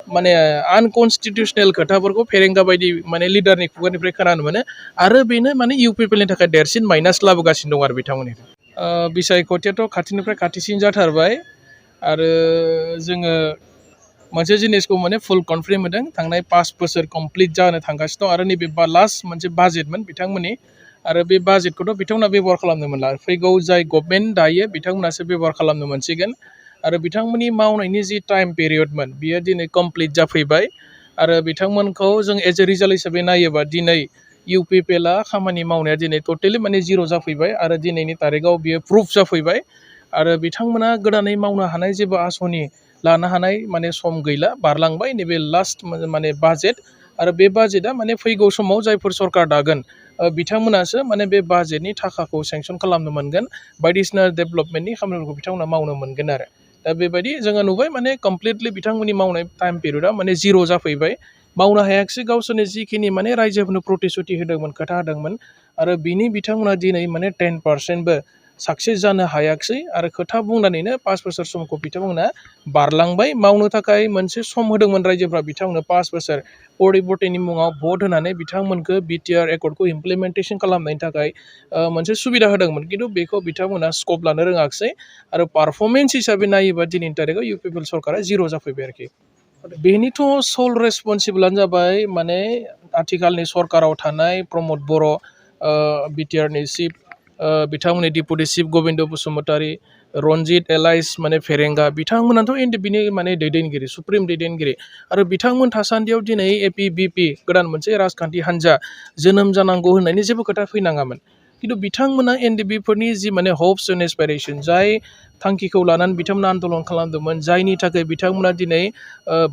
माने आनकनस्टिटिउसनेल खोथाफोरखौ फेरेंगा बायदि माने लिडारनि खुगानिफ्राय खोनानो मोनो आरो बेनो माने इउपिपिएलनि थाखाय देरसिन माइनास लाबोगासिनो दं आरो बिथांमोननि बिसायख'थियाथ' खाथिनिफ्राय खाथिसिन जाथारबाय आरो जोङो मोनसे जिनिसखौ माने फुल कनफिडेन्ट मोनदों थांनाय 5 बोसोर कमप्लिट जानो थांगासिनो दं आरो नैबे लास्ट मोनसे बाजेटमोन बिथांमोननि आरो बे बाजेटखौथ' बिथांमोना बेबहार खालामनो मोनला फैगौ जाय गभर्नमेन्ट दायो बिथांमोनासो बेबहार खालामनो मोनसिगोन आरो बिथांमोननि मावनायनि जि टाइम पिरियडमोन बियो दिनै कमप्लिट जाफैबाय आरो बिथांमोनखौ जों एज ए रिजाल्ट हिसाबै नायोबा दिनै इउपिपिएलआ खामानि मावनाया दिनै टटेलि माने जिर' जाफैबाय आरो दिनैनि तारिखाव बियो प्रुफ जाफैबाय आरो बिथांमोना गोदानै मावनो हानाय जेबो आसनि लानो हानाय माने सम गैला बारलांबाय नैबे लास्ट माने बाजेट आरो बे बाजेटआ माने फैगौ समाव जायफोर सरकार दागोन बिथांमोनासो माने बे बाजेटनि थाखाखौ सेंसन खालामनो मोनगोन बायदिसिना डेभेलपमेन्टनि खामानिफोरखौ बिथांमोना मावनो मोनगोन आरो दा बेबायदि जोङो नुबाय माने कमप्लिटलि बिथांमोननि मावनाय टाइम पिरियडआ माने जिर' जाफैबाय मावनो हायाखिसै गावसोरनि जिखिनि माने रायजोफोरनो प्रतिश्रुति होदोंमोन खोथा होदोंमोन आरो बिनि बिथांमोना दिनै माने 10%बो साक्सेस जानो हायाखिसै आरो खोथा बुंनानैनो 5 बोसोर समखौ बिथांमोना बारलांबाय मावनो थाखाय मोनसे सम होदोंमोन रायजोफ्रा बिथांमोननो 5 बोसोर परिबर्तननि मुङाव भट होनानै बिथांमोनखौ बिटिआर एकर्डखौ इमप्लिमेन्टेसन खालामनायनि थाखाय मोनसे सुबिदा होदोंमोन खिन्थु बेखौ बिथांमोना स्कप लानो रोङाखिसै आरो पारफरमेन्स हिसाबै नायोबा दिनैनि तारिखाव इउपिपिएल सरकारा जिर' जाफैबाय आरोखि बेनिथ' सल रेसपन्सिबोलानो जाबाय माने आथिखालनि सरकाराव थानाय प्रमद बर' बिटिआरनि चिफ बिथांमोननि deputy chief Gobinda Basumatary Ranjit alias माने फेरेंगा बिथांमोनाथ' बिनि माने दैदेनगिरि सुप्रिम दैदेनगिरि आरो बिथांमोन थासान्दियाव दिनै एपिबिपि गोदान मोनसे राजखान्थि हान्जा जोनोम जानांगौ होननायनि जेबो खोथा फैनाङामोन खिन्थु बिथांमोना एनडिबिफोरनि जि माने हप्स एन्ड एसपाइरेसन जाय थांखिखौ लानानै बिथांमोना आन्दलन खालामदोंमोन जायनि थाखाय बिथांमोना दिनै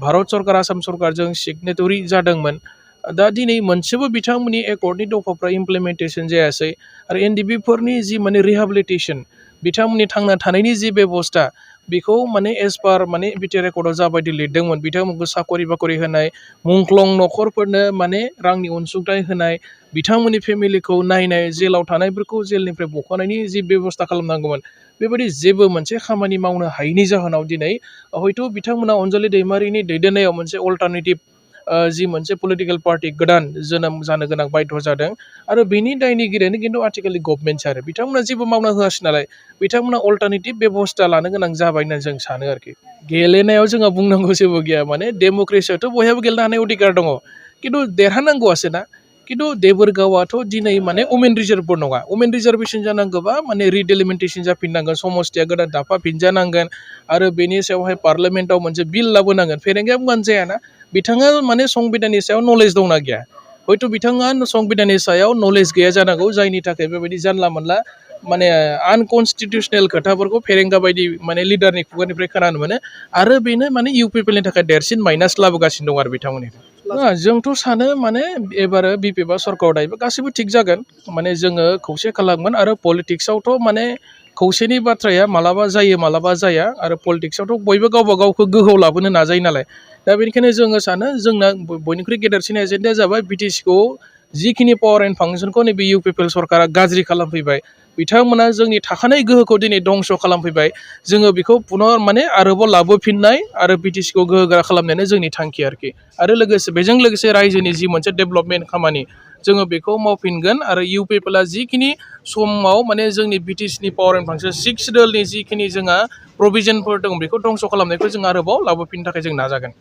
भारत सरकार आसाम सरकारजों सिगनेटरि जादोंमोन दा दिनै मोनसेबो बिथांमोननि एकर्डनि दफाफ्रा इमप्लिमेन्टेसन जायासै आरो एनडिबिफोरनि जि माने रिहाबिलिटेसन बिथांमोननि थांना थानायनि जि बेबस्था बेखौ माने एज पार माने बिटिआर एकर्डआव जाबायदि लिरदोंमोन बिथांमोनखौ साकरि बाकरि होनाय मुंख्लं न'खरफोरनो माने रांनि अनसुंथाइ होनाय बिथांमोननि फेमिलिखौ नायनाय जेलाव थानायफोरखौ जेलनिफ्राय बख'नायनि जि बेबस्था खालामनांगौमोन बेबायदि जेबो मोनसे खामानि मावनो हायैनि जाहोनाव दिनै हयथ' बिथांमोना अनजालि दैमारिनि दैदेननायाव मोनसे अल्टारनेटिभ जि मोनसे पलिटिकेल पार्टि गोदान जोनोम जानो गोनां बाध्य जादों आरो बेनि दायनिगिरियानो खिन्थु आथिखालनि गभर्नमेन्टसो आरो बिथांमोना जेबो मावना होआसै नालाय बिथांमोना अल्टारनेटिभ बेबस्था लानो गोनां जाबाय होननानै जों सानो आरोखि गेलेनायाव जोंहा बुंनांगौ जेबो गैया माने डेम'क्रेसियावथ' बयहाबो गेलेनो हानाय अधिकार दङ खिन्थु देरहानांगौआसो ना खिन्थु देबोरगावआथ' दिनै माने वमेन रिजार्भबो नङा वमेन रिजार्भेसन जानांगौबा माने रिडेलिमिटेसन जाफिननांगोन समस्थिया गोदान दाफाफिनजानांगोन आरो बेनि सायावहाय पार्लामेन्टआव मोनसे बिल लाबोनांगोन फेरेंगाया बुंबानो जायाना बिथाङा माने संबिधाननि सायाव नलेज दंना गैया हयथ' बिथाङा संबिधाननि सायाव नलेज गैया जानांगौ जायनि थाखाय बेबायदि जानला मोनला माने आनकनस्टिटिउसनेल खोथाफोरखौ फेरेंगा बायदि माने लिडारनि खुगानिफ्राय खोनानो मोनो आरो बेनो माने इउपिपिएलनि थाखाय देरसिन माइनास लाबोगासिनो दं आरो बिथांमोननि जोंथ' सानो माने एबार बिपिएफआ सरकाराव दायोबा गासैबो थिग जागोन माने जोङो खौसे खालामगोन आरो पलिटिक्सआवथ' माने खौसेनि बाथ्राया मालाबा जायो मालाबा जाया आरो पलिटिक्सआवथ' बयबो गावबा गावखौ गोहोआव लाबोनो नाजायो नालाय दा बेनिखायनो जोङो सानो जोंना बयनिख्रुइ गेदेरसिन एजेन्डाया जाबाय बिटिसिखौ जिखिनि पावार एन्ड फांसनखौ नैबे इउपिपिएल सरकारा गाज्रि खालामफैबाय बिथांमोना जोंनि थाखानाय गोहोखौ दिनै दंस' खालामफैबाय जोङो बेखौ पुनः माने आरोबाव लाबोफिननाय आरो बिटिसिखौ गोहोगोरा खालामनायानो जोंनि थांखि आरोखि आरो लोगोसे बेजों लोगोसे रायजोनि जि मोनसे डेभेलपमेन्ट खामानि जोङो बेखौ मावफिनगोन आरो इउपिपिएलआ जिखिनि समाव माने जोंनि बिटिसिनि पावार एन्ड फांसन 6 दोलनि जिखिनि जोंहा प्रभिजनफोर दं बेखौ दंस' खालामनायखौ जों आरोबाव लाबोफिननो थाखाय जों नाजागोन